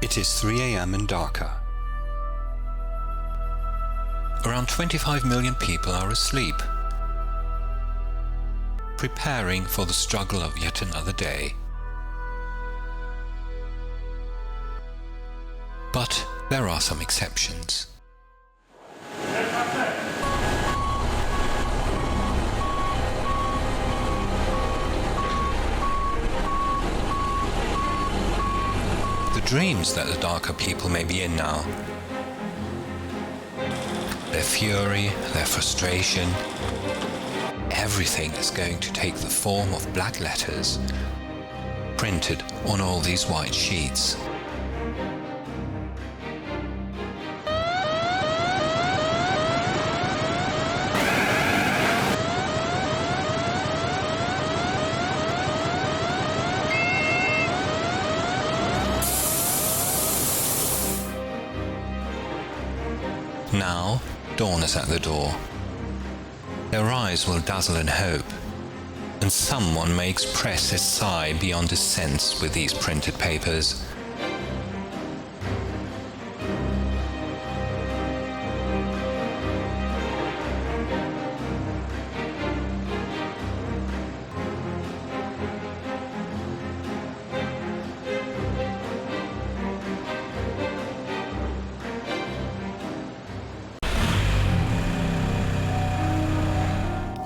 It is 3 a.m. in Dhaka. Around 25 million people are asleep, preparing for the struggle of yet another day. But there are some exceptions. The dreams that the Dhaka people may be in now, their fury, their frustration, everything is going to take the form of black letters printed on all these white sheets. Now, dawn is at the door. Their eyes will dazzle in hope, and someone may express his sigh beyond his sense with these printed papers.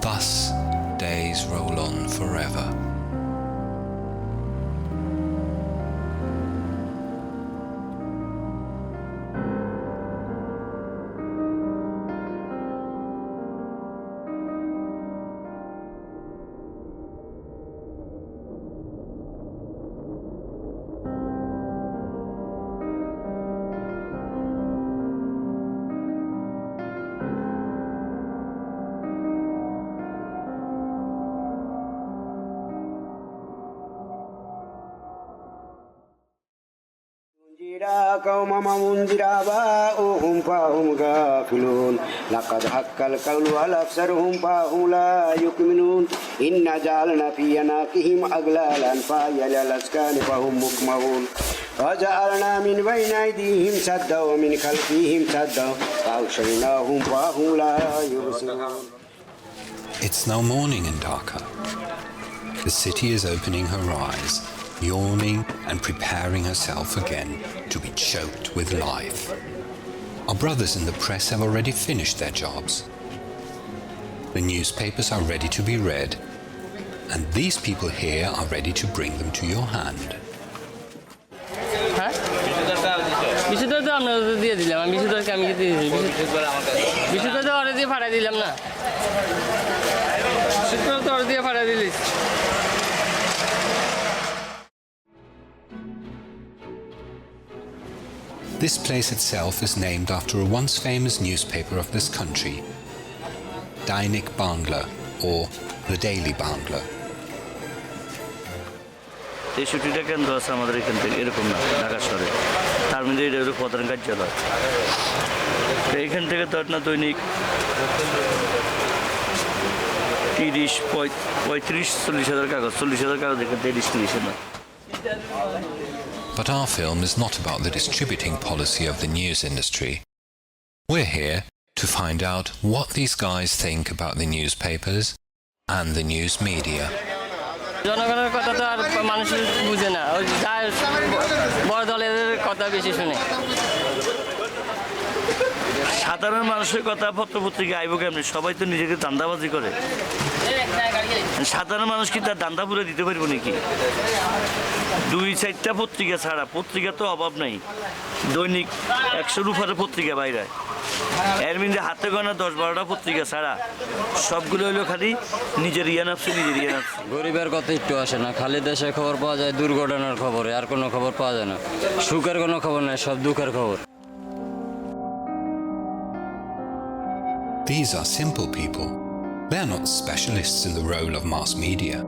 Thus, days roll on forever. قوم منذرا باؤهم فهم غافلون لقد حق القول على أكثرهم فهم لا يؤمنون إن جعلنا في أعناقهم أغلالا فهي إلى الأذقان فهم مقمحون وجعلنا من بين أيديهم سدا ومن خلفهم سدا فأغشيناهم فهم لا يبصرون. It's now morning in Dhaka. The city is opening her eyes, yawning and preparing herself again to be choked with life. Our brothers in the press have already finished their jobs. The newspapers are ready to be read, and these people here are ready to bring them to your hand. This place itself is named after a once famous newspaper of this country, Dainik Bangla, or the Daily Bangla. এই ছুটিটা কেন দেওয়া আছে আমাদের এখান থেকে এরকম না ঢাকা শহরে তার মধ্যে এটা হলো প্রধান কার্যালয় তো এইখান থেকে তো না দৈনিক 30-35-40,000 কাগজ 40,000 কাগজ এখান থেকে ডিস্ট্রিবিউশন হয়. But our film is not about the distributing policy of the news industry. We're here to find out what these guys think about the newspapers and the news media. জনগণের কথা তো আর মানুষ বুঝে না, ওই বড় দলের কথা বেশি শুনে। সাধারণ মানুষের কথা পত্রপত্রিকা আইব কেমনি? সবাই তো নিজেকে দান্দাবাজি করে। সাধারণ মানুষ কি তার দান্দা পুরো দিতে পারবো নাকি? 2-4টা পত্রিকা ছাড়া, পত্রিকা তো অভাব নাই, দৈনিক 100-র উপরে পত্রিকা বাইরে, এর মধ্যে হাতে গোনা 10-12টা পত্রিকা ছাড়া সবগুলো হইলো খালি নিজের ইয়ানাফসি। গরিবের কথা একটু আসে না, খালি দেশের খবর পাওয়া যায়, দুর্ঘটনার খবর, আর কোনো খবর পাওয়া যায় না। সুখের কোনো খবর নাই, সব দুঃখের খবর। These are simple people. They are not specialists in the role of mass media,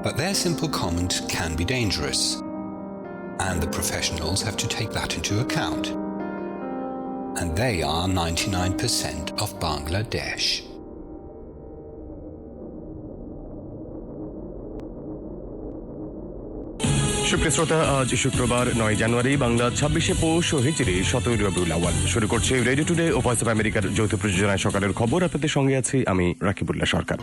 but their simple comment can be dangerous. and the professionals have to take that into account. And they are 99% of Bangladesh. সুপ্রিয় শ্রোতা, আজ শুক্রবার 9 জানুয়ারি, বাংলা 26শে পৌষ ও হিজরি 17 রবিউল আউয়াল। শুরু করছে radio today ও voice of আমেরিকার যৌথ প্রযোজনায় সকালের খবর। আপনাদের সঙ্গে আছি আমি রাকিবুল্লাহ সরকার।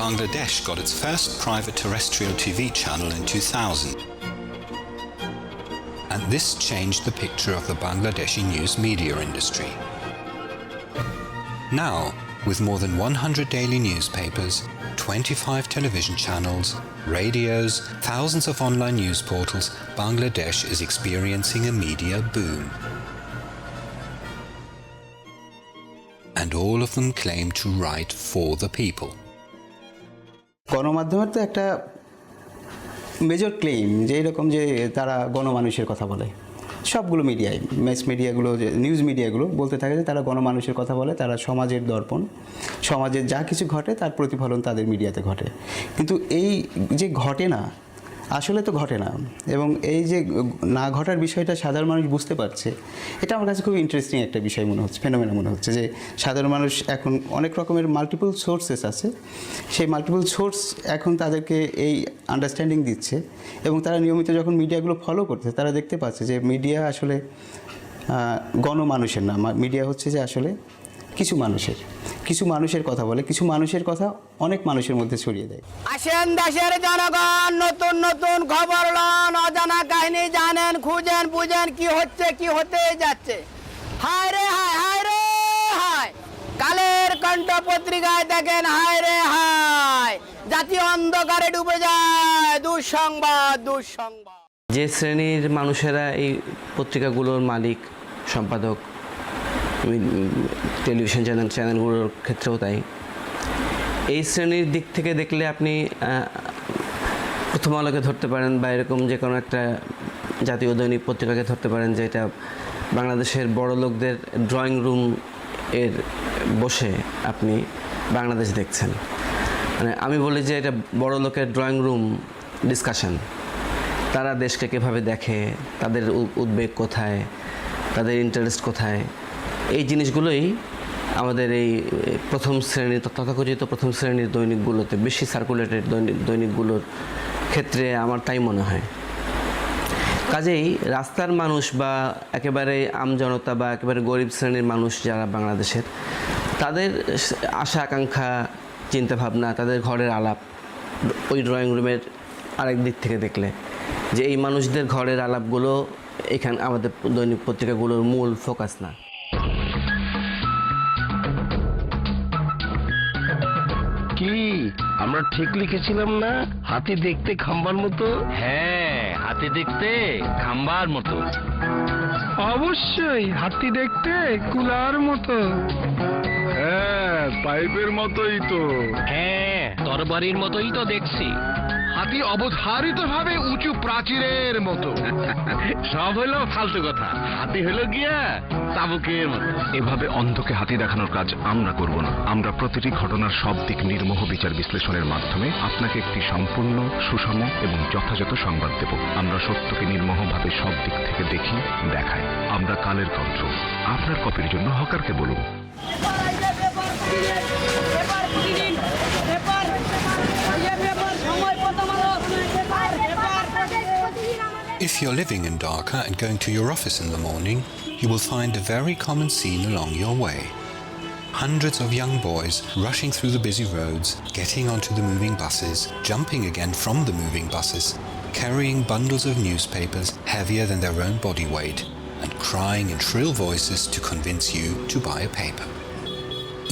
Bangladesh got its first private terrestrial TV channel in 2000. And this changed the picture of the Bangladeshi news media industry. Now, with more than 100 daily newspapers, 25 television channels, radios, thousands of online news portals, Bangladesh is experiencing a media boom. And all of them claim to write for the people. গণমাধ্যমের তো একটা major claim যে এরকম যে তারা গণমানুষের কথা বলে, সবগুলো মিডিয়ায়, ম্যাস মিডিয়াগুলো, যে নিউজ মিডিয়াগুলো বলতে থাকে যে তারা গণমানুষের কথা বলে, তারা সমাজের দর্পণ, সমাজের যা কিছু ঘটে তার প্রতিফলন তাদের মিডিয়াতে ঘটে। কিন্তু এই যে ঘটে না, আসলে তো ঘটে না, এবং এই যে না ঘটার বিষয়টা সাধারণ মানুষ বুঝতে পারছে, এটা আমার কাছে খুব ইন্টারেস্টিং একটা বিষয় মনে হচ্ছে, ফেনোমেনা মনে হচ্ছে যে সাধারণ মানুষ এখন অনেক রকমের মাল্টিপল সোর্সেস আছে, সেই মাল্টিপল সোর্স এখন তাদেরকে এই আন্ডারস্ট্যান্ডিং দিচ্ছে, এবং তারা নিয়মিত যখন মিডিয়াগুলো ফলো করছে তারা দেখতে পাচ্ছে যে মিডিয়া আসলে গণমানুষের না, মিডিয়া হচ্ছে যে আসলে কিছু মানুষের কথা বলে, কিছু মানুষের কথা অনেক মানুষের মধ্যে ছড়িয়ে দেয়। আসেন দেশের জনগণ, নতুন নতুন খবর লন, অজানা কাহিনী জানেন, খুঁজেন বুঝেন কি হচ্ছে কি হতে যাচ্ছে। হায় রে হায়, হায় রে হায়, কালের কণ্ঠ পত্রিকায় দেখেন, হায় রে হায়, জাতীয় অন্ধকারে ডুবে যায়, দুঃসংবাদ দুঃসংবাদ। যে শ্রেণীর মানুষেরা এই পত্রিকাগুলোর মালিক, সম্পাদক, টেলিভিশন চ্যানেলগুলোর ক্ষেত্রেও তাই, এই শ্রেণীর দিক থেকে দেখলে আপনি প্রথম আলোকে ধরতে পারেন, বা এরকম যে কোনো একটা জাতীয় দৈনিক পত্রিকাকে ধরতে পারেন, যে এটা বাংলাদেশের বড় লোকদের ড্রয়িং রুম এর বসে আপনি বাংলাদেশ দেখছেন। মানে আমি বলি যে এটা বড় লোকের ড্রয়িং রুম ডিসকাশন। তারা দেশকে কীভাবে দেখে, তাদের উদ্বেগ কোথায়, তাদের ইন্টারেস্ট কোথায়, এই জিনিসগুলোই আমাদের এই প্রথম শ্রেণীর, তথাকথিত প্রথম শ্রেণীর দৈনিকগুলোতে, বেশি সার্কুলেটেড দৈনিকগুলোর ক্ষেত্রে আমার তাই মনে হয়। কাজেই রাস্তার মানুষ বা একেবারে আমজনতা বা একেবারে গরিব শ্রেণীর মানুষ যারা বাংলাদেশের, তাদের আশা আকাঙ্ক্ষা, চিন্তাভাবনা, তাদের ঘরের আলাপ ওই ড্রয়িং রুমের আরেক দিক থেকে দেখলে, যে এই মানুষদের ঘরের আলাপগুলো এখানে আমাদের দৈনিক পত্রিকাগুলোর মূল ফোকাস না। কি আমরা ঠিক লিখেছিলাম না? হাতি দেখতে খাম্বার মতো। হ্যাঁ, হাতি দেখতে খাম্বার মতো। অবশ্যই হাতি দেখতে কুলার মতো। হ্যাঁ, পাইপের মতোই তো। হ্যাঁ, তরবারির মতোই তো দেখছি। হাতি অবধারিত ভাবে উঁচু প্রাচীরের মতো। সব হলো ফালতু কথা, হাতি হলো গিয়া চাবুকের মতো। এভাবে অন্ধকে হাতি দেখানোর কাজ আমরা করব না। আমরা প্রতিটি ঘটনার সব দিক নির্মোহ বিচার বিশ্লেষণের মাধ্যমে আপনাকে একটি সম্পূর্ণ, সুষম এবং যথাযথ সংবাদ দেব। আমরা সত্যকে নির্মোহভাবে সব দিক থেকে দেখি, দেখাই। আমরা কালের কণ্ঠ। আপনার কপির জন্য হকারকে বলুন। If you're living in Dhaka and going to your office in the morning, you will find a very common scene along your way. Hundreds of young boys rushing through the busy roads, getting onto the moving buses, jumping again from the moving buses, carrying bundles of newspapers heavier than their own body weight, and crying in shrill voices to convince you to buy a paper.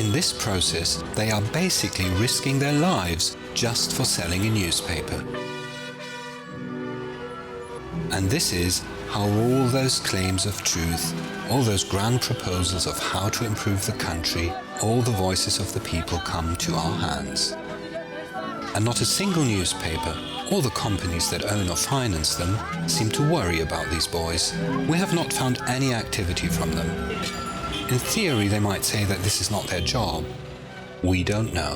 In this process, they are basically risking their lives just for selling a newspaper. And this is how all those claims of truth, all those grand proposals of how to improve the country, all the voices of the people come to our hands. And not a single newspaper, or the companies that own or finance them, seem to worry about these boys. We have not found any activity from them. In theory, they might say that this is not their job. We don't know.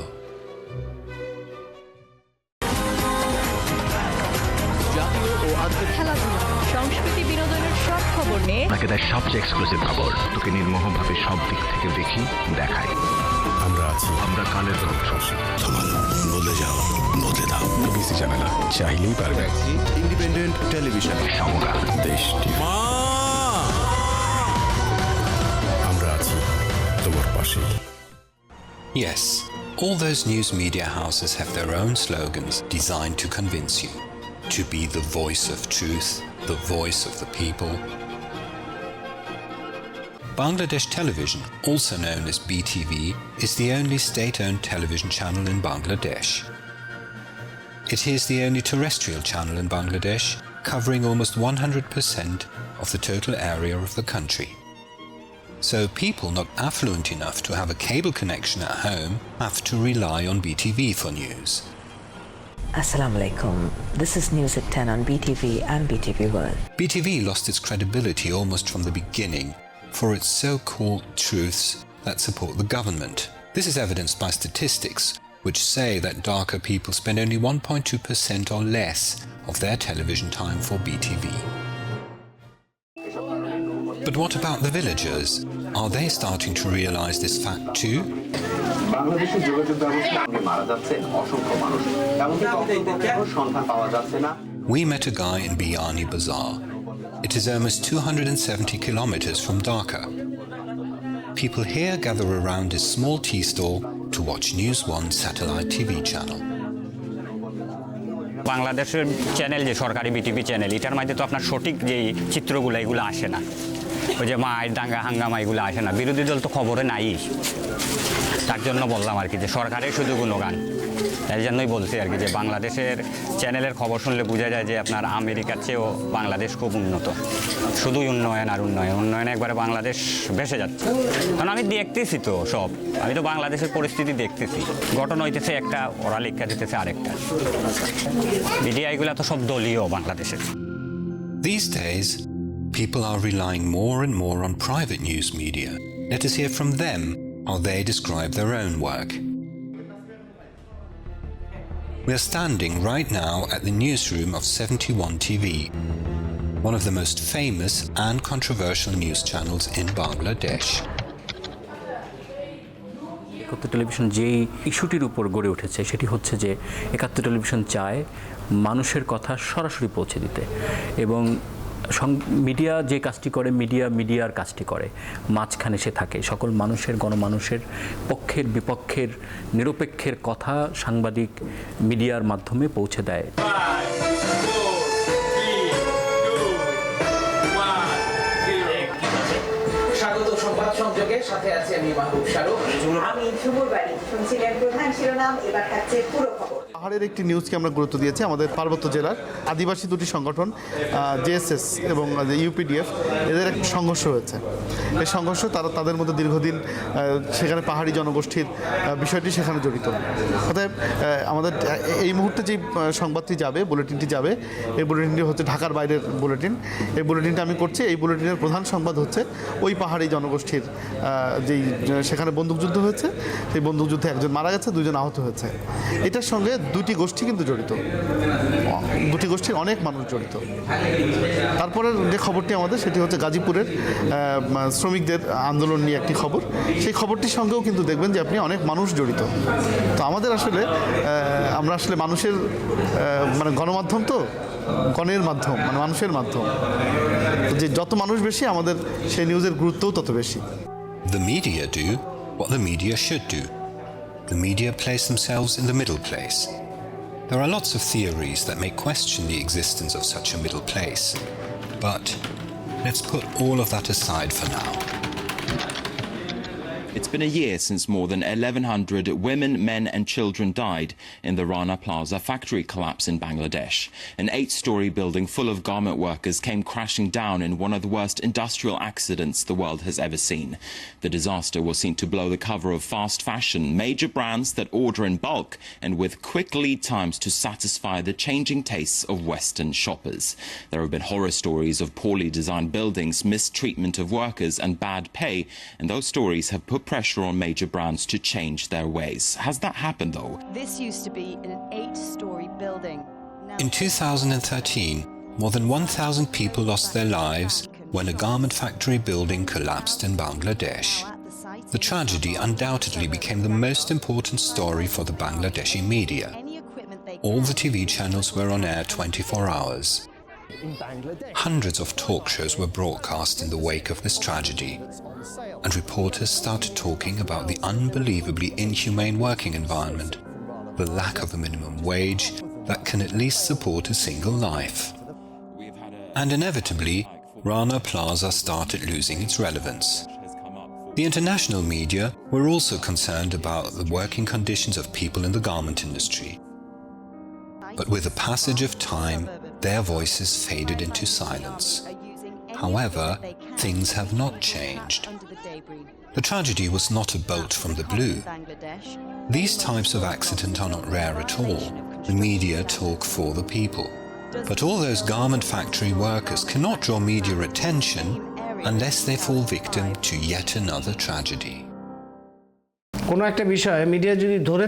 খেলাধুলা, সংস্কৃতি, সামনে আপনাকে দেয় সবচেয়ে exclusive খবর, তোকে নির্মোহভাবে সব দিক থেকে দেখি, দেখাই। আমরা আছি, আমরা কালের কণ্ঠ। বদলে যাও, বদলে দাও। বিবিসি চ্যানেল চাইলেই পারবে। ইন্ডিপেন্ডেন্ট টেলিভিশন, সমগা, দেশ টিভি। আমরা আছি তোমার পাশে। Yes, all those news media houses have their own slogans designed to convince you to be the voice of truth, the voice of the people. Bangladesh Television, also known as BTV, is the only state-owned television channel in Bangladesh. It is the only terrestrial channel in Bangladesh, covering almost 100% of the total area of the country. So people not affluent enough to have a cable connection at home have to rely on BTV for news. Assalamu alaikum. This is News at 10 on BTV and BTV World. BTV lost its credibility almost from the beginning for its so-called truths that support the government. This is evidenced by statistics which say that darker people spend only 1.2% or less of their television time for BTV. But what about the villagers? Are they starting to realize this fact too? We met a guy in Biyani Bazaar. It is almost 270 kilometers from Dhaka. People here gather around his small tea stall to watch News One satellite TV channel. বাংলাদেশের channel যে সরকারি BTV channel, এটার মধ্যে তো আপনার সঠিক যেই চিত্রগুলো এগুলো আসে না। ওই যে মায়ের দাঙ্গা হাঙ্গামা এগুলো আসে না। বিরোধী দল তো খবরে নাই, তার জন্য বললাম আর কি যে সরকারের শুধু গুণগান। এই জন্যই বলছি আর কি যে বাংলাদেশের চ্যানেলের খবর শুনলে বোঝা যায় যে আপনার আমেরিকার চেয়েও বাংলাদেশ খুব উন্নত। শুধুই উন্নয়ন আর উন্নয়ন, উন্নয়নে একবারে বাংলাদেশ ভেসে যাচ্ছে। কারণ আমি দেখতেছি তো সব, আমি তো বাংলাদেশের পরিস্থিতি দেখতেছি। ঘটনা হইতেছে একটা, ওরা লেখা দিতেছে আরেকটা। মিডিয়া এগুলো তো সব দলীয় বাংলাদেশের। These days, people are relying more and more on private news media. Let us hear from them how they describe their own work. We are standing right now at the newsroom of 71 TV, one of the most famous and controversial news channels in Bangladesh. একাত্তর television যেই ইস্যুটির উপর গড়ে উঠেছে সেটি হচ্ছে যে একাত্তর television চায় মানুষের কথা সরাসরি পৌঁছে দিতে, এবং মিডিয়া যে কাজটি করে মিডিয়ার কাজটি করে, মাঝখানে সে থাকে। সকল মানুষের, গণমানুষের পক্ষের বিপক্ষের নিরপেক্ষের কথা সাংবাদিক মিডিয়ার মাধ্যমে পৌঁছে দেয়। স্বাগত সংবাদ সংযোগের সাথে আছি আমি মাহবুব শাহরুখ। আমি ঝুমুর বাড়ি শুনছিলেন প্রধান শিরোনাম, এবার থাকছে পুরো খবর। পাহাড়ের একটি নিউজকে আমরা গুরুত্ব দিয়েছি। আমাদের পার্বত্য জেলার আদিবাসী দুটি সংগঠন জেএসএস এবং ইউপিডিএফ, এদের এক সংঘর্ষ হয়েছে। এই সংঘর্ষ তাদের মধ্যে দীর্ঘদিন সেখানে পাহাড়ি জনগোষ্ঠীর বিষয়টি সেখানে জড়িত। অতএব আমাদের এই মুহূর্তে যে সংবাদটি যাবে, বুলেটিনটি যাবে, এই বুলেটিনটি হচ্ছে ঢাকার বাইরের বুলেটিন। এই বুলেটিনটা আমি করছি। এই বুলেটিনের প্রধান সংবাদ হচ্ছে ওই পাহাড়ি জনগোষ্ঠীর যেই সেখানে বন্দুকযুদ্ধ হয়েছে, সেই বন্দুকযুদ্ধে একজন মারা গেছে, দুজন আহত হয়েছে। এটার সঙ্গে দুটি গোষ্ঠী কিন্তু জড়িত, দুটি গোষ্ঠীর অনেক মানুষ জড়িত। তারপরের যে খবরটি আমাদের, সেটি হচ্ছে গাজীপুরের শ্রমিকদের আন্দোলন নিয়ে একটি খবর। সেই খবরটির সঙ্গেও কিন্তু দেখবেন যে আপনি অনেক মানুষ জড়িত। তো আমাদের আসলে আমরা আসলে মানুষের মানে গণমাধ্যম, তো গণের মাধ্যম, মানে মানুষের মাধ্যম। যে যত মানুষ বেশি, আমাদের সেই নিউজের গুরুত্বও তত বেশি। The media do what the media should do. The media place themselves in the middle place. There are lots of theories that may question the existence of such a middle place. But let's put all of that aside for now. It's been a year since more than 1,100 women, men and children died in the Rana Plaza factory collapse in Bangladesh. An 8-story building full of garment workers came crashing down in one of the worst industrial accidents the world has ever seen. The disaster was seen to blow the cover of fast fashion, major brands that order in bulk and with quick lead times to satisfy the changing tastes of Western shoppers. There have been horror stories of poorly designed buildings, mistreatment of workers and bad pay, and those stories have put pressure on major brands to change their ways. Has that happened though? This used to be an 8-story building. In 2013, more than 1,000 people lost their lives when a garment factory building collapsed in Bangladesh. The tragedy undoubtedly became the most important story for the Bangladeshi media. All the TV channels were on air 24 hours. Hundreds of talk shows were broadcast in the wake of this tragedy, and reporters started talking about the unbelievably inhumane working environment, the lack of a minimum wage that can at least support a single life. And inevitably, Rana Plaza started losing its relevance. The international media were also concerned about the working conditions of people in the garment industry. But with the passage of time, their voices faded into silence. However, things have not changed. The tragedy was not a bolt from the blue. These types of accidents are not rare at all. The media talk for the people. But all those garment factory workers cannot draw media attention unless they fall victim to yet another tragedy. কোনো একটা বিষয় media যদি ধরে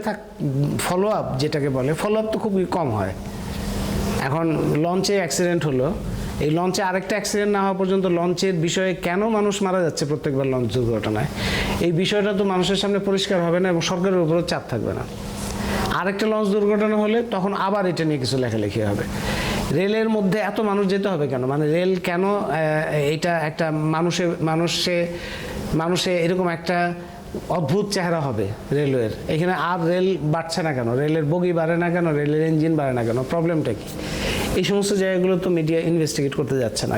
follow up যেটাকে বলে follow up তো খুবই কম হয়। এখন লঞ্চে অ্যাক্সিডেন্ট হলো, এই লঞ্চে আরেকটা অ্যাক্সিডেন্ট না হওয়া পর্যন্ত লঞ্চের বিষয়ে কেন মানুষ মারা যাচ্ছে প্রত্যেকবার লঞ্চ দুর্ঘটনায়, এই বিষয়টা তো মানুষের সামনে পরিষ্কার হবে না এবং সরকারের উপরও চাপ থাকবে না। আরেকটা লঞ্চ দুর্ঘটনা হলে তখন আবার এটা নিয়ে কিছু লেখালেখি হবে। রেলের মধ্যে এত মানুষ যেতে হবে কেন, মানে রেল কেন এটা একটা মানুষে এরকম একটা অদ্ভুত চেহারা হবে রেলওয়ের, এখানে আর রেল বাড়ছে না কেন, রেলের বগি বাড়ে না কেন, রেলের ইঞ্জিন বাড়ে না কেন, প্রবলেমটা কি? এই সমস্ত জায়গাগুলো তো মিডিয়া ইনভেস্টিগেট করতে যাচ্ছে না।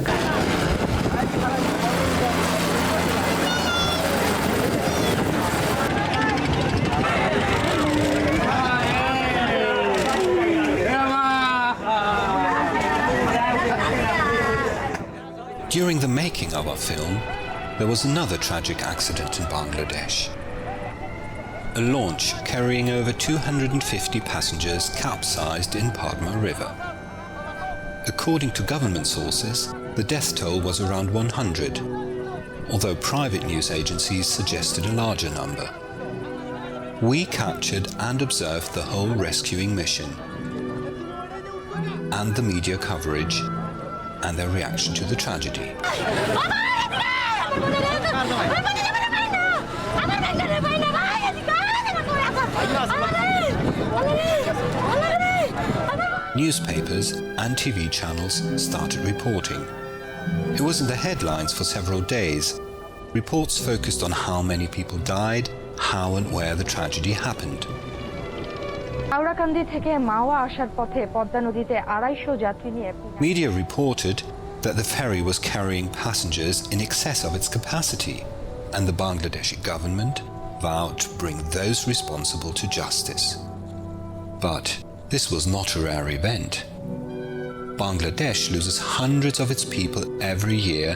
During the making of our film, there was another tragic accident in Bangladesh. A launch carrying over 250 passengers capsized in Padma River. According to government sources, the death toll was around 100, although private news agencies suggested a larger number. We captured and observed the whole rescuing mission and the media coverage and their reaction to the tragedy. Newspapers and TV channels started reporting. It was in the headlines for several days. Reports focused on how many people died, how and where the tragedy happened. Media reported that the ferry was carrying passengers in excess of its capacity, and the Bangladeshi government vowed to bring those responsible to justice. But this was not a rare event. Bangladesh loses hundreds of its people every year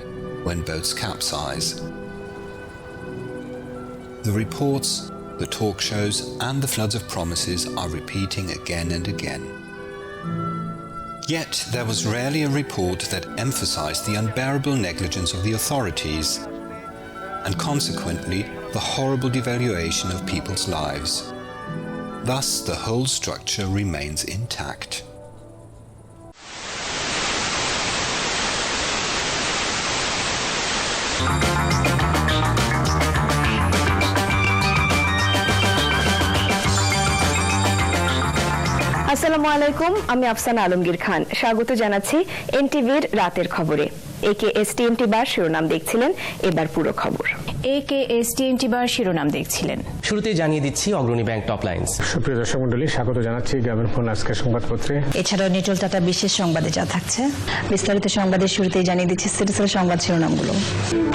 when boats capsize. The reports, the talk shows, and the floods of promises are repeating again and again. Yet there was rarely a report that emphasized the unbearable negligence of the authorities, and consequently the horrible devaluation of people's lives. Thus, the whole structure remains intact. আসসালামু আলাইকুম, আমি আফসানা আলমগীর খান। স্বাগত জানাচ্ছি এনটিভির রাতের খবরে। একেএসটিএনটি বার শিরোনাম দেখছিলেন, এবার পুরো খবর। একেএসটিএনটি বার শিরোনাম দেখছিলেন। শুরুতেই জানিয়ে দিচ্ছি অগ্রণী ব্যাংক টপ লাইন্স। সুপ্রিয় দর্শক মণ্ডলী, স্বাগত জানাচ্ছি গ্রামীণফোন আজকের সংবাদপত্রে। এছাড়াও নিটল টাটা বিশেষ সংবাদে যা থাকছে। বিস্তারিত সংবাদের শুরুতেই জানিয়ে দিচ্ছি সিরিজের সংবাদ শিরোনামগুলো।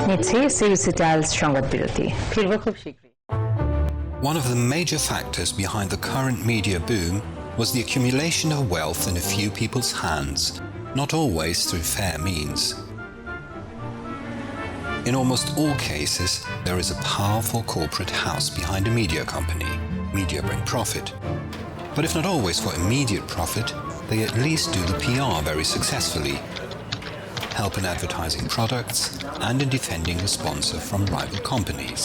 নিচ্ছি সিরিজের সংবাদ বিরতি। ফিরব খুব শীঘ্রই। One of the major factors behind the current media boom was the accumulation of wealth in a few people's hands, not always through fair means. In almost all cases, there is a powerful corporate house behind a media company. Media bring profit. But if not always for immediate profit, they at least do the PR very successfully, help in advertising products and in defending the sponsor from rival companies.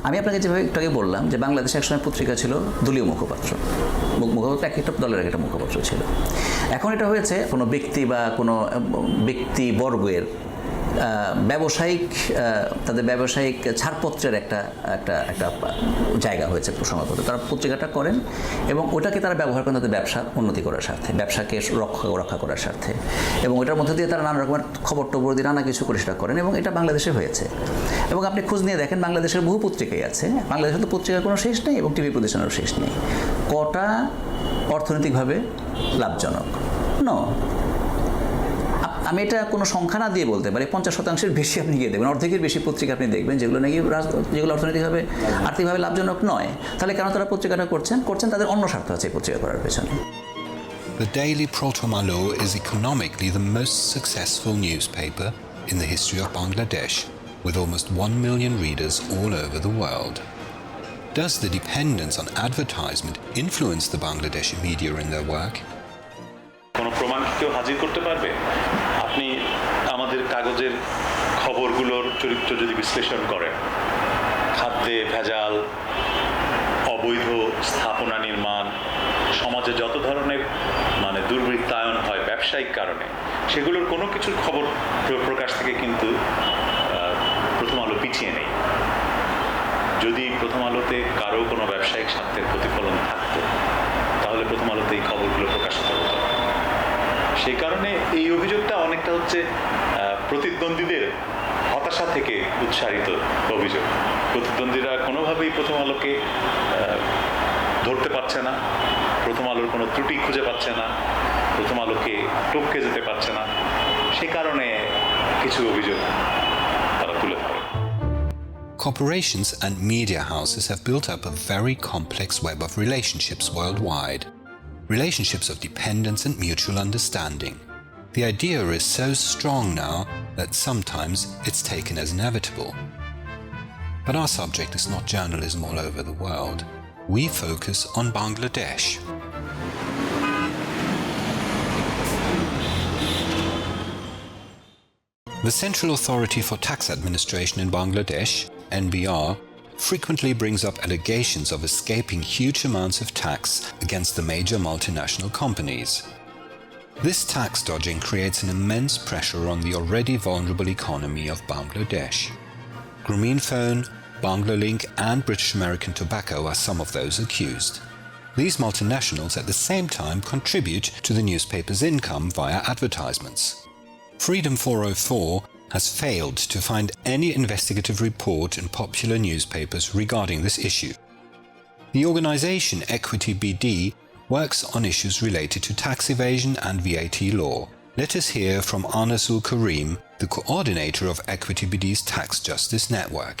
আমি আপনাকে যেভাবে একটু আগে বললাম যে বাংলাদেশে একসময় পত্রিকা ছিল দলীয় মুখপাত্র, এক একটা দলের একটা মুখপাত্র ছিল। এখন এটা হয়েছে কোনো ব্যক্তি বা কোনো ব্যক্তিবর্গের ব্যবসায়িক তাদের ব্যবসায়িক ছাড়পত্রের একটা একটা একটা জায়গা হয়েছে প্রসঙ্গত। তারা পত্রিকাটা করেন এবং ওটাকে তারা ব্যবহার করেন তাদের ব্যবসা উন্নতি করার স্বার্থে, ব্যবসাকে রক্ষা করার স্বার্থে, এবং ওটার মধ্যে দিয়ে তারা নানা রকমের খবর টবর দিয়ে নানা কিছু করে সেটা করেন, এবং এটা বাংলাদেশে হয়েছে। এবং আপনি খোঁজ নিয়ে দেখেন বাংলাদেশের বহু পত্রিকাই আছে, বাংলাদেশে তো পত্রিকার কোনো শেষ নেই এবং টিভি প্রতিষ্ঠানেরও শেষ নেই। কটা অর্থনৈতিকভাবে লাভজনক? আমি এটা কোনো সংখ্যা না দিয়ে বলতে পারি, 50% বেশি আপনি গিয়ে দেখবেন, অর্ধেকের বেশি পত্রিকা আপনি দেখবেন যেগুলো নাকি যেগুলো অর্থনৈতিকভাবে আর্থিকভাবে লাভজনক নয়। তাহলে কেন তারা পত্রিকাটা করছেন তাদের অন্য স্বার্থ আছে এই পত্রিকা করার পেছনে। The daily Proto-Malo is economically the most successful newspaper in the history of Bangladesh, with almost 1 million readers all over the world. Does the dependence on advertisement influence the Bangladeshi media in their work? কোনো প্রমাণ কেউ হাজির করতে পারবে? আপনি আমাদের কাগজের খবরগুলোর চরিত্র যদি বিশ্লেষণ করেন, খাদ্যে ভেজাল, অবৈধ স্থাপনা নির্মাণ, সমাজে যত ধরনের দুর্বৃত্তায়ন হয় ব্যবসায়িক কারণে, সেগুলোর কোনো কিছুর খবর প্রকাশ থেকে কিন্তু প্রথম আলো পিছিয়ে নেই। যদি প্রথম আলোতে কারো কোনো ব্যবসায়িক স্বার্থের প্রতিফলন থাকতো তাহলে প্রথম আলোতে এই খবরগুলো প্রকাশিত হতো। সেই কারণে এই অভিযোগটা অনেকটা হচ্ছে প্রতিদ্বন্দ্বীদের হতাশা থেকে উৎসারিত অভিযোগ। প্রতিদ্বন্দ্বীরা কোনোভাবেই প্রথম আলোকে ধরতে পারছে না, প্রথম আলোর কোনো ত্রুটি খুঁজে পাচ্ছে না, প্রথম আলোকে টপকে যেতে পারছে না, সে কারণে কিছু অভিযোগ তারা তুলে ধরে। Corporations and media houses have built up a very complex web of relationships worldwide. Relationships of dependence and mutual understanding. The idea is so strong now that sometimes it's taken as inevitable. But our subject is not journalism all over the world. We focus on Bangladesh. The Central Authority for Tax Administration in Bangladesh, NBR, frequently brings up allegations of escaping huge amounts of tax against the major multinational companies. This tax dodging creates an immense pressure on the already vulnerable economy of Bangladesh. Grameenphone, Banglalink and British American Tobacco are some of those accused. These multinationals at the same time contribute to the newspaper's income via advertisements. Freedom 404 has failed to find any investigative report in popular newspapers regarding this issue. The organization Equity BD works on issues related to tax evasion and VAT law. Let us hear from Anasul Karim, the coordinator of Equity BD's Tax Justice Network.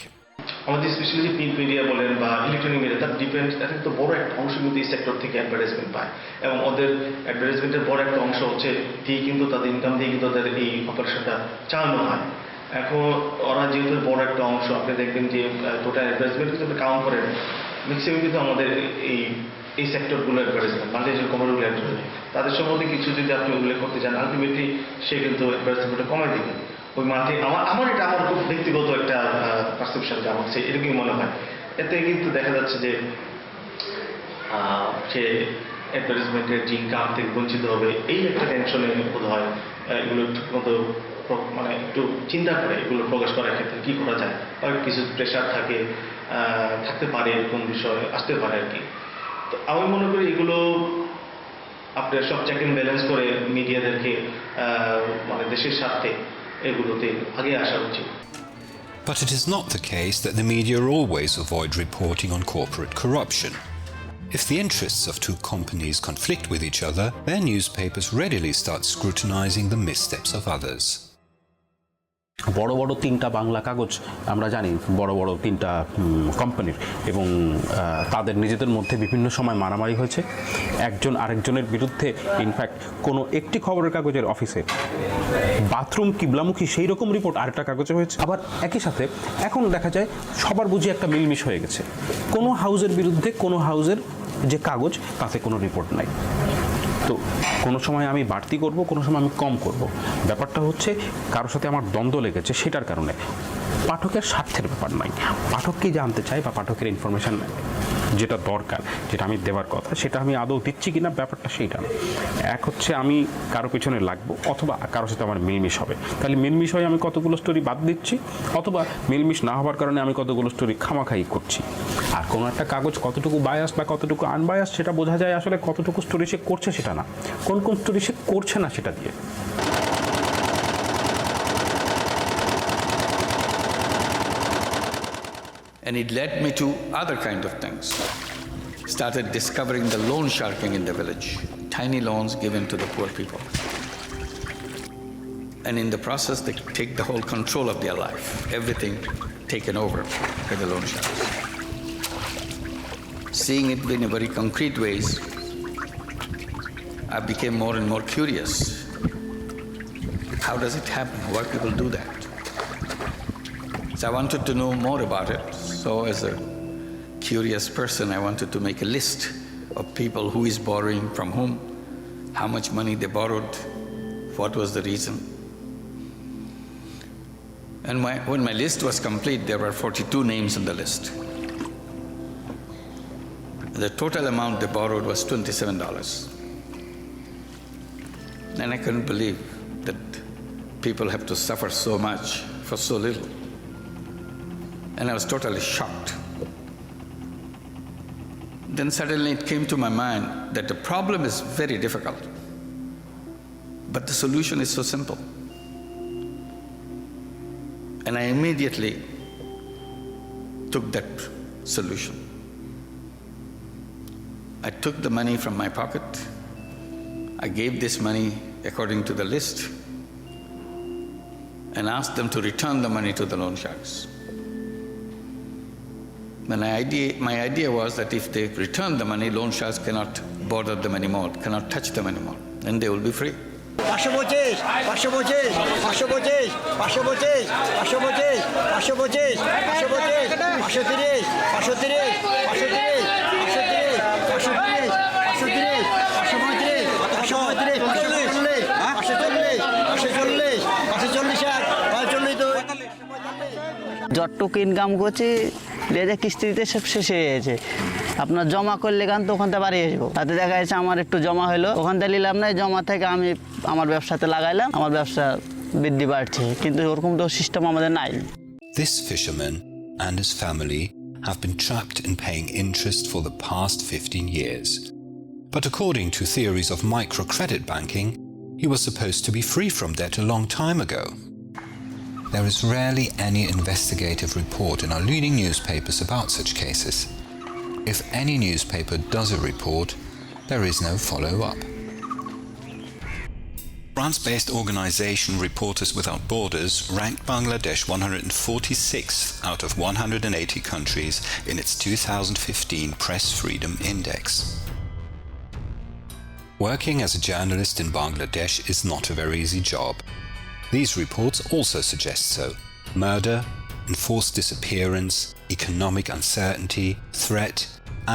আমাদের specially যে print media বলেন বা electronic media, তার depend একটা তো বড় একটা অংশ কিন্তু এই সেক্টর থেকে অ্যাডভার্টাইজমেন্ট পায়, এবং ওদের অ্যাডভার্টাইজমেন্টের বড় একটা অংশ হচ্ছে দিয়ে কিন্তু তাদের ইনকাম দিয়ে কিন্তু তাদের এই অপারেশনটা চালানো হয়। এখন ওরা যেহেতু বড় একটা অংশ, আপনি দেখবেন যে টোটাল অ্যাডভার্টাইজমেন্ট কিন্তু কাউন্ট করেন ম্যাক্সিমাম কিন্তু আমাদের এই সেক্টরগুলো অ্যাডভার্টাইজমেন্ট, বাংলাদেশের কোম্পানিগুলো অ্যাডভার্টাইজমেন্ট, তাদের সম্বন্ধে কিছু যদি আপনি উল্লেখ করতে চান, আলটিমেটলি সে কিন্তু অ্যাডভার্টাইজমেন্টটা কমাই দিবে ওই মান্থলি। আমার এটা আমার খুব ব্যক্তিগত একটা পারসেপশন, যে আমার সেই এরকমই মনে হয়। এতে কিন্তু দেখা যাচ্ছে যে সে অ্যাডভার্টাইজমেন্টের যে ইনকাম থেকে বঞ্চিত হবে, এই একটা টেনশনে বোধ হয় এগুলো ঠিকমতো একটু চিন্তা করে এগুলো প্রকাশ করার ক্ষেত্রে কী করা যায়, বা কিছু প্রেশার থাকতে পারে, এরকম বিষয় আসতে পারে আর কি। তো আমি মনে করি এগুলো আপনার সব চেক অ্যান্ড ব্যালেন্স করে মিডিয়াদেরকে দেশের স্বার্থে এগুলোতে আগে আসা উচিত। But it is not the case that the media always avoid reporting on corporate corruption. If the interests of two companies conflict with each other, their newspapers readily start scrutinizing the missteps of others. বড় বড় তিনটা বাংলা কাগজ আমরা জানি, বড় বড় তিনটা কোম্পানির, এবং তাদের নিজেদের মধ্যে বিভিন্ন সময় মারামারি হয়েছে। একজন আরেকজনের বিরুদ্ধে, ইনফ্যাক্ট কোনো একটি খবরের কাগজের অফিসে বাথরুম কিবলামুখী সেই রকম রিপোর্ট আরেকটা কাগজে হয়েছে। আবার একই সাথে এখন দেখা যায় সবার বুঝি একটা মিলমিশ হয়ে গেছে, কোনো হাউজের বিরুদ্ধে কোনো হাউজের যে কাগজ তাতে কোনো রিপোর্ট নাই। তো কোনো সময় আমি বাড়তি করব, কোনো সময় আমি কম করব। ব্যাপারটা হচ্ছে কারোর সাথে আমার দ্বন্দ্ব লেগেছে, সেটার কারণে পাঠকের স্বার্থের ব্যাপার নয়। পাঠক কি জানতে চায় বা পাঠকের ইনফরমেশন যেটা দরকার, যেটা আমি দেওয়ার কথা, সেটা আমি আদৌ দিচ্ছি কিনা ব্যাপারটা সেইটা না। এক হচ্ছে আমি কারো পিছনে লাগবো অথবা কারোর সাথে আমার মিলমিশ হবে, তাহলে মিলমিশ হয়ে আমি কতগুলো স্টোরি বাদ দিচ্ছি, অথবা মিলমিশ না হওয়ার কারণে আমি কতগুলো স্টোরি খামাখাই করছি। আর কোনো একটা কাগজ কতটুকু বায়াস বা কতটুকু আনবায়াস সেটা বোঝা যায় আসলে কতটুকু স্টোরি সে করছে সেটা না, কোন কোন স্টোরি সে করছে না সেটা দিয়ে। And it led me to other kind of things. Started discovering the loan sharking in the village, tiny loans given to the poor people. And in the process, they take the whole control of their life, everything taken over by the loan sharks. Seeing it in a very concrete ways, I became more and more curious. How does it happen? Why people do that? So I wanted to know more about it. So as a curious person, I wanted to make a list of people who is borrowing from whom, how much money they borrowed, what was the reason. And when my list was complete, there were 42 names on the list. The total amount they borrowed was $27. And I couldn't believe that people have to suffer so much for so little. And I was totally shocked. Then suddenly it came to my mind that the problem is very difficult, but the solution is so simple. And I immediately took that solution. I took the money from my pocket. I gave this money according to the list and asked them to return the money to the loan sharks. My idea was that if they return the money, loan sharks cannot bother them anymore, cannot touch them anymore, and they will be free. 525, 525, 525, 525, 525, 525, 530, 530, 530, যতটুকু income করছি লেজে কিস্তিতে সব শেষ হয়ে গেছে। আপনার জমা করলে গান তো ওখান থেকে বাড়ি আসবো, তাতে দেখা যাচ্ছে আমার একটু জমা হলো, ওখান থেকে নিলাম না, জমা থেকে আমি আমার ব্যবসাতে লাগাইলাম, আমার ব্যবসা বৃদ্ধি বাড়ছে, কিন্তু ওরকম তো সিস্টেম আমাদের নাই। This fisherman and his family have been trapped in paying interest for the past 15 years. But according to theories of microcredit banking, he was supposed to be free from debt a long time ago. There is rarely any investigative report in our leading newspapers about such cases. If any newspaper does a report, there is no follow-up. France-based organization Reporters Without Borders ranked Bangladesh 146th out of 180 countries in its 2015 Press Freedom Index. Working as a journalist in Bangladesh is not a very easy job. These reports also suggest so. Murder, enforced disappearance, economic uncertainty, threat,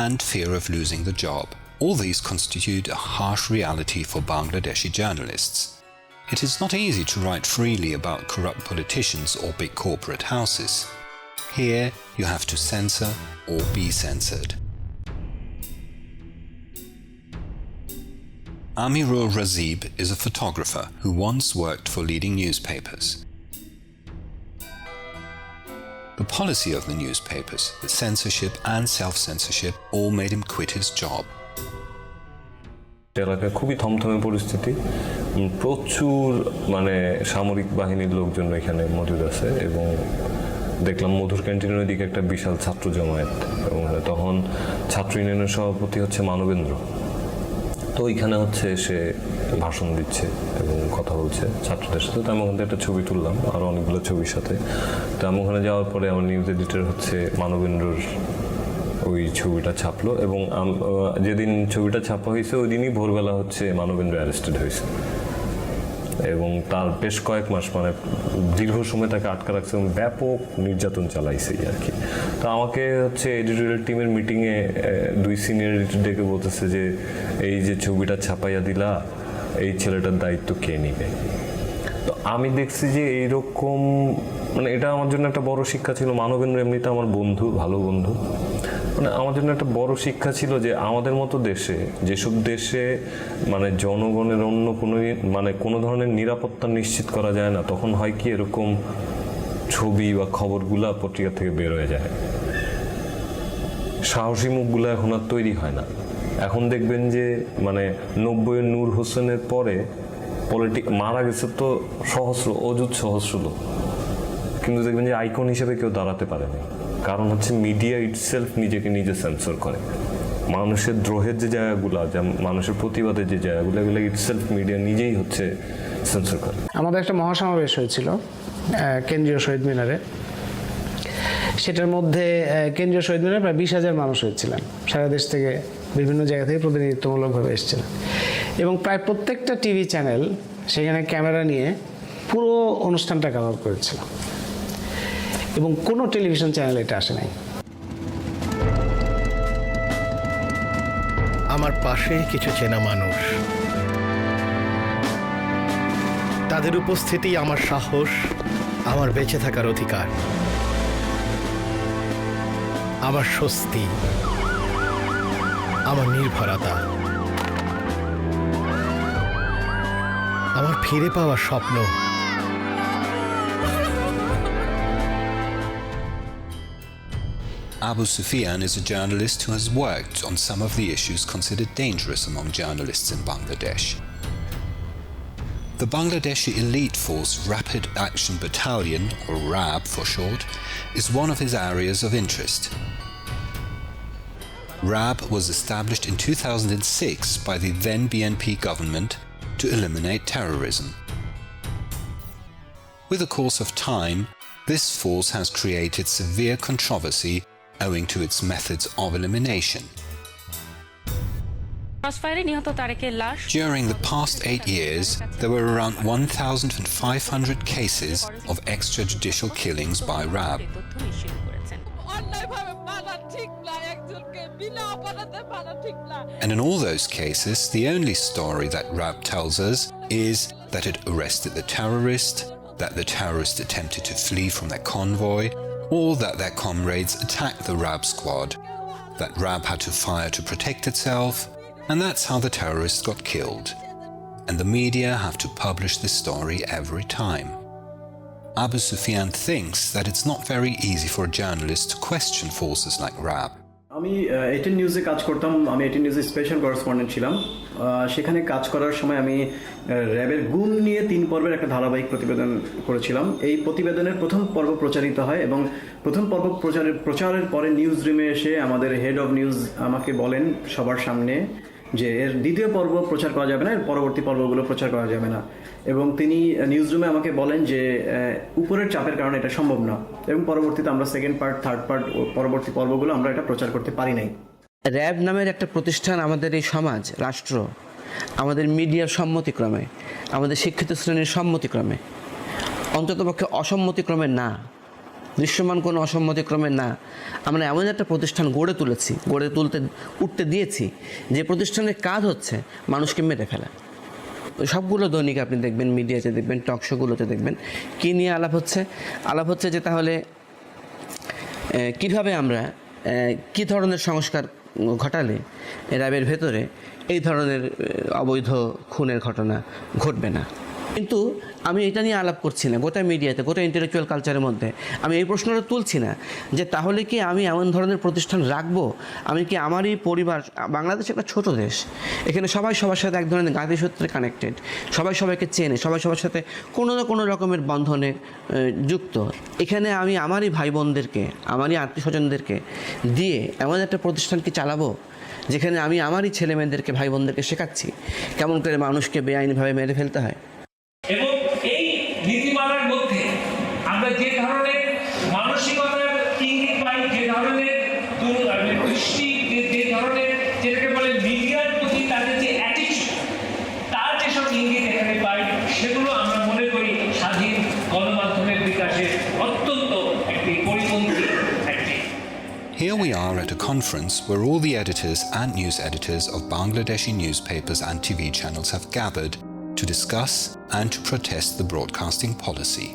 and fear of losing the job. All these constitute a harsh reality for Bangladeshi journalists. It is not easy to write freely about corrupt politicians or big corporate houses. Here, you have to censor or be censored. Amirul Razib is a photographer who once worked for leading newspapers. The policy of the newspapers, the censorship and self-censorship, all made him quit his job. এলাকায় খুবই থমথমে পরিস্থিতি, প্রচুর সামরিক বাহিনীর লোকজন এখানে মজুদ আছে এবং দেখলাম মধুর ক্যান্টিনের দিকে একটা বিশাল ছাত্র জমায়েত এবং তখন ছাত্র ইউনিয়নের সভাপতি হচ্ছে মানবেন্দ্র, তো ওইখানে সে ভাষণ দিচ্ছে এবং কথা বলছে ছাত্রদের সাথে। তো আমি ওখান থেকে একটা ছবি তুললাম আরও অনেকগুলো ছবির সাথে। তো আমি ওখানে যাওয়ার পরে আমার নিউজ এডিটর মানবেন্দ্রর ওই ছবিটা ছাপলো এবং যেদিন ছবিটা ছাপা হয়েছে ওই দিনই ভোরবেলা মানবেন্দ্র অ্যারেস্টেড হয়েছে এবং তার বেশ কয়েক মাস দীর্ঘ সময় তাকে আটকা রাখছে এবং ব্যাপক নির্যাতন চালাইছে আর কি। তো আমাকে এডিটোরিয়াল টিমের মিটিংয়ে দুই সিনিয়র এডিটর ডেকে বলতেছে যে এই যে ছবিটা ছাপাইয়া দিলা, এই ছেলেটার দায়িত্ব কে নিবে। তো আমি দেখছি যে এইরকম এটা আমার জন্য একটা বড় শিক্ষা ছিল। মানবেন্দ্র এমনিতে আমার বন্ধু, ভালো বন্ধু, মানে আমার জন্য একটা বড় শিক্ষা ছিল যে আমাদের মতো দেশে, যেসব দেশে মানে জনগণের অন্য কোনো ধরনের নিরাপত্তা নিশ্চিত করা যায় না, তখন হয় কি এরকম ছবি বা খবরগুলা পত্রিকা থেকে বের হয়ে যায়। সাহসী মুখগুলো এখন আর তৈরি হয় না। এখন দেখবেন যে মানে 90-এর নূর হোসেনের পরে মারা গেছে তো সহস্র, অযুত সহস্র লোক, কিন্তু দেখবেন যে আইকন হিসেবে কেউ দাঁড়াতে পারেনি। কারণ হচ্ছে মিডিয়া ইটসেলফ নিজেকে নিজে সেন্সর করে। মানুষের দ্রোহের যে জায়গাগুলো, মানুষের প্রতিবাদের যে জায়গাগুলো, এগুলো ইটসেলফ মিডিয়া নিজেই হচ্ছে সেন্সর করে। আমাদের একটা মহাসমাবেশ হয়েছিল কেন্দ্রীয় শহীদ মিনারে। সেটার মধ্যে কেন্দ্রীয় শহীদ মিনারে প্রায় 20,000 মানুষ হয়েছিলেন, সারা দেশ থেকে বিভিন্ন জায়গা থেকে প্রতিনিধিত্বমূলকভাবে এসেছিলেন, এবং প্রায় প্রত্যেকটা টিভি চ্যানেল সেখানে ক্যামেরা নিয়ে পুরো অনুষ্ঠানটা কভার করেছিল, এবং কোনো টেলিভিশন চ্যানেল এটা আসে নাই। আমার পাশে কিছু চেনা মানুষ, তাদের উপস্থিতি আমার সাহস, আমার বেঁচে থাকার অধিকার, আমার স্বস্তি, আমার নির্ভরতা, আমার ফিরে পাওয়া স্বপ্ন। Abu Sufyan is a journalist who has worked on some of the issues considered dangerous among journalists in Bangladesh. The Bangladeshi elite force Rapid Action Battalion, or RAB for short, is one of his areas of interest. RAB was established in 2006 by the then BNP government to eliminate terrorism. With the course of time, this force has created severe controversy owing to its methods of elimination. During the past 8 years, there were around 1,500 cases of extrajudicial killings by RAB. And in all those cases, the only story that RAB tells us is that it arrested the terrorist, that the terrorists attempted to flee from their convoy, or that their comrades attacked the RAB squad, that RAB had to fire to protect itself, and that's how the terrorists got killed. And the media have to publish this story every time. Abu Sufyan thinks that it's not very easy for a journalist to question forces like RAB. আমি 18 নিউজে কাজ করতাম। আমি 18 নিউজে special correspondent ছিলাম। সেখানে কাজ করার সময় আমি র্যাবের গুম নিয়ে 3 পর্বের একটা ধারাবাহিক প্রতিবেদন করেছিলাম। এই প্রতিবেদনের প্রথম পর্ব প্রচারিত হয়, এবং প্রথম পর্ব প্রচারের পরে নিউজ রুমে এসে আমাদের হেড অফ নিউজ আমাকে বলেন সবার সামনে যে এর দ্বিতীয় পর্ব প্রচার করা যাবে না, এর পরবর্তী পর্বগুলো প্রচার করা যাবে না, এবং তিনি নিউজ রুমে আমাকে বলেন যে উপরের চাপের কারণে এটা সম্ভব না, এবং পরবর্তীতে আমরা সেকেন্ড পার্ট, থার্ড পার্ট, পরবর্তী পর্বগুলো আমরা এটা প্রচার করতে পারি নাই। র্যাব নামের একটা প্রতিষ্ঠান আমাদের এই সমাজ, রাষ্ট্র, আমাদের মিডিয়ার সম্মতিক্রমে, আমাদের শিক্ষিত শ্রেণীর সম্মতিক্রমে, অন্ততপক্ষে অসম্মতিক্রমে না, দৃশ্যমান কোনো অসম্মতিক্রমে না, আমরা এমন একটা প্রতিষ্ঠান গড়ে উঠতে দিয়েছি যে প্রতিষ্ঠানের কাজ হচ্ছে মানুষকে মেরে ফেলা। সবগুলো দৈনিক আপনি দেখবেন, মিডিয়াতে দেখবেন, টক শোগুলোতে দেখবেন, কী নিয়ে আলাপ হচ্ছে যে তাহলে কীভাবে আমরা কী ধরনের সংস্কার ঘটালে র্যাবের ভেতরে এই ধরনের অবৈধ খুনের ঘটনা ঘটবে না। কিন্তু আমি এটা নিয়ে আলাপ করছি না গোটা মিডিয়াতে, গোটা ইন্টেলেকচুয়াল কালচারের মধ্যে আমি এই প্রশ্নটা তুলছি না যে তাহলে কি আমি এমন ধরনের প্রতিষ্ঠান রাখবো, আমি কি আমারই পরিবার, বাংলাদেশ একটা ছোট দেশ, এখানে সবাই সবার সাথে এক ধরনের গাঁথি সূত্রে কানেক্টেড, সবাই সবাইকে চেনে, সবাই সবার সাথে কোনো না কোনো রকমের বন্ধনে যুক্ত। এখানে আমি আমারই ভাই বোনদেরকে, আমারই আত্মীয় স্বজনদেরকে দিয়ে এমন একটা প্রতিষ্ঠান কি চালাবো যেখানে আমি আমারই ছেলে মেয়েদেরকে, ভাই বোনদেরকে শেখাচ্ছি কেমন করে মানুষকে বেআইনিভাবে মেরে ফেলতে হয়। এবং এই নীতিমালার মধ্যে আমরা যে ধরনের মানসিকতার ইঙ্গিত পাই, যে ধরনের দৃষ্টি, যে ধরনের যেটাকে বলে মিডিয়ার প্রতি তাদের যে অ্যাটিটিউড, তার যেসব ইঙ্গিত এখানে পাই, সেগুলো আমরা মনে করি স্বাধীন গণমাধ্যমের বিকাশের অত্যন্ত একটি পরিপন্থী একটি। Here we are at a conference where all the editors and news editors of Bangladeshi newspapers and TV channels have gathered to discuss and to protest the broadcasting policy.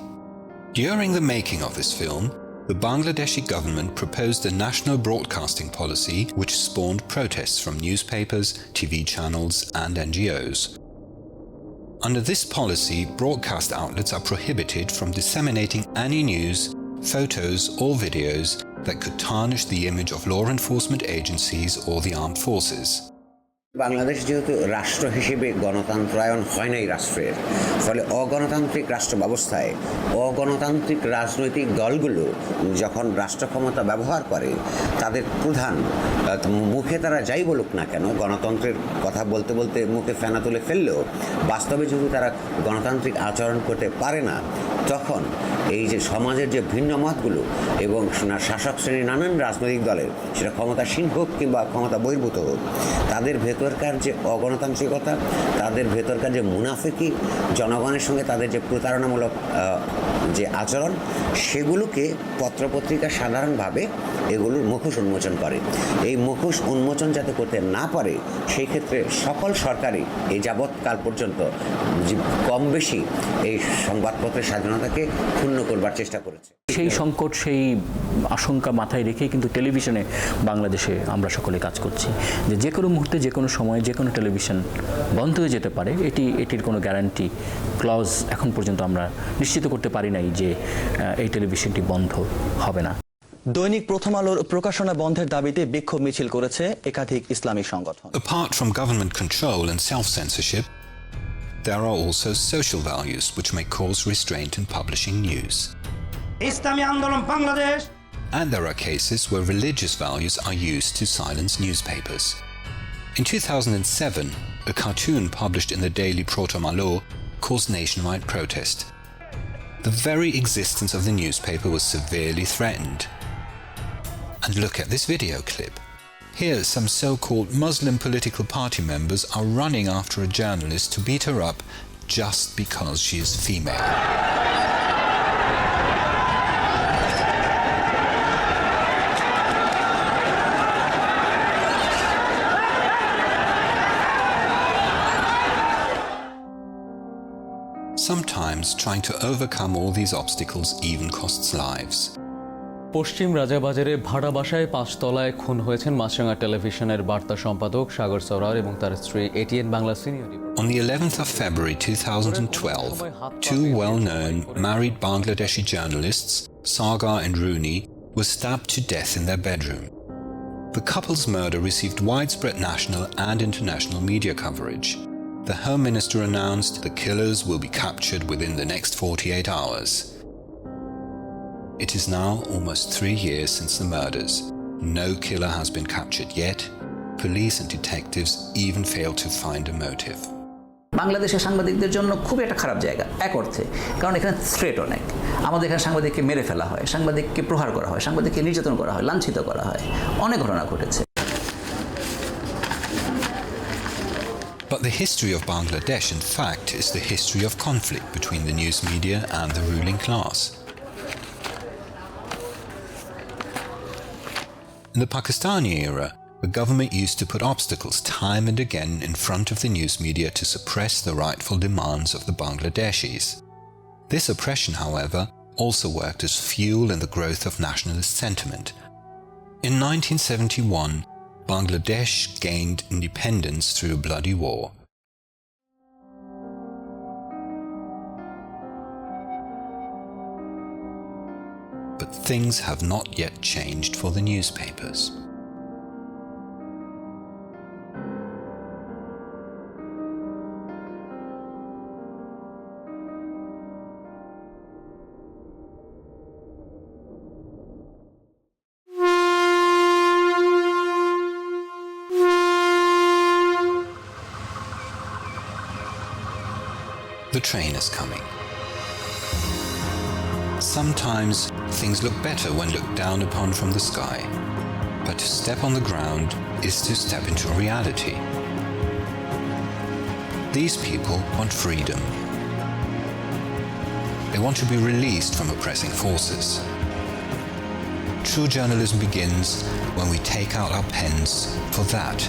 During the making of this film, the Bangladeshi government proposed a national broadcasting policy which spawned protests from newspapers, TV channels, and NGOs. Under this policy, broadcast outlets are prohibited from disseminating any news, photos, or videos that could tarnish the image of law enforcement agencies or the armed forces. Bangladesh যেহেতু রাষ্ট্র হিসেবে গণতন্ত্রায়ন হয় নাই রাষ্ট্রের, ফলে অগণতান্ত্রিক রাষ্ট্র ব্যবস্থায় অগণতান্ত্রিক রাজনৈতিক দলগুলো যখন রাষ্ট্র ক্ষমতা ব্যবহার করে, তাদের প্রধান মুখে তারা যাই বলুক না কেন, গণতন্ত্রের কথা বলতে বলতে মুখে ফেনা তুলে ফেললেও বাস্তবে যেহেতু তারা গণতান্ত্রিক আচরণ করতে পারে না, তখন এই যে সমাজের যে ভিন্ন মতগুলো এবং শাসক শ্রেণীর নানান রাজনৈতিক দলের, সেটা ক্ষমতাসীন হোক কিংবা ক্ষমতা বহির্ভূত হোক, তাদের ভেতরকার যে অগণতান্ত্রিকতা, তাদের ভেতরকার যে মুনাফিকি, জনগণের সঙ্গে তাদের যে প্রতারণামূলক যে আচরণ, সেগুলোকে পত্রপত্রিকা সাধারণভাবে এগুলোর মুখোশ উন্মোচন করে। এই মুখোশ উন্মোচন যাতে করতে না পারে, সেই ক্ষেত্রে সকল সরকারই এই যাবৎকাল পর্যন্ত কম বেশি এই সংবাদপত্রের স্বাধীনতাকে ক্ষুণ্ণ করবার চেষ্টা করেছে। সেই সংকট, সেই আশঙ্কা মাথায় রেখেই কিন্তু টেলিভিশনে বাংলাদেশে আমরা সকলে কাজ করছি, যে কোনো মুহূর্তে, যে কোনো সময়ে, যে কোনো টেলিভিশন বন্ধ হয়ে যেতে পারে। এটির কোনো গ্যারান্টি ক্লজ এখন পর্যন্ত আমরা নিশ্চিত করতে পারি নাই যে এই টেলিভিশনটি বন্ধ হবে না। দৈনিক প্রথম আলোর প্রকাশনা বন্ধের দাবিতে বিক্ষোভ মিছিল করেছে একাধিক ইসলামিক সংগঠন। Apart from government control and self-censorship, there are also social values which may cause restraint in publishing news. ইসলামী আন্দোলন Bangladesh. And there are cases where religious values are used to silence newspapers. In 2007, a cartoon published in the daily Prothom Alo caused nationwide protest. The very existence of the newspaper was severely threatened. And look at this video clip. Here, some so-called Muslim political party members are running after a journalist to beat her up just because she is female. Sometimes trying to overcome all these obstacles even costs lives. পশ্চিম রাজাবাজারে ভাড়া বাসায় 5 তলায় খুন হয়েছেন মাছরাঙা টেলিভিশনের বার্তা সম্পাদক সাগর সওরার এবং তার স্ত্রী ATN Bangla senior. On the 11th of February 2012, two well-known married Bangladeshi journalists, Sagar and Rooney, were stabbed to death in their bedroom. The couple's murder received widespread national and international media coverage. The Home Minister announced the killers will be captured within the next 48 hours. It is now almost 3 years since the murders. No killer has been captured yet. Police and detectives even failed to find a motive. বাংলাদেশের সাংবাদিকদের জন্য খুব একটা খারাপ জায়গা এক অর্থে, কারণ এখানে থ্রেট অনেক। আমাদের এখানে সাংবাদিককে মেরে ফেলা হয়, সাংবাদিককে প্রহার করা হয়, সাংবাদিককে নির্যাতন করা হয়, লাঞ্ছিত করা হয়, অনেক ঘটনা ঘটেছে। But the history of Bangladesh, in fact, is the history of conflict between the news media and the ruling class. In the Pakistani era, the government used to put obstacles time and again in front of the news media to suppress the rightful demands of the Bangladeshis. This oppression, however, also worked as fuel in the growth of nationalist sentiment. In 1971, Bangladesh gained independence through a bloody war. But things have not yet changed for the newspapers. The train is coming. Sometimes things look better when looked down upon from the sky, but to step on the ground is to step into reality. These people want freedom. They want to be released from oppressing forces. True journalism begins when we take out our pens for that,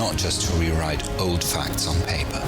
not just to rewrite old facts on paper.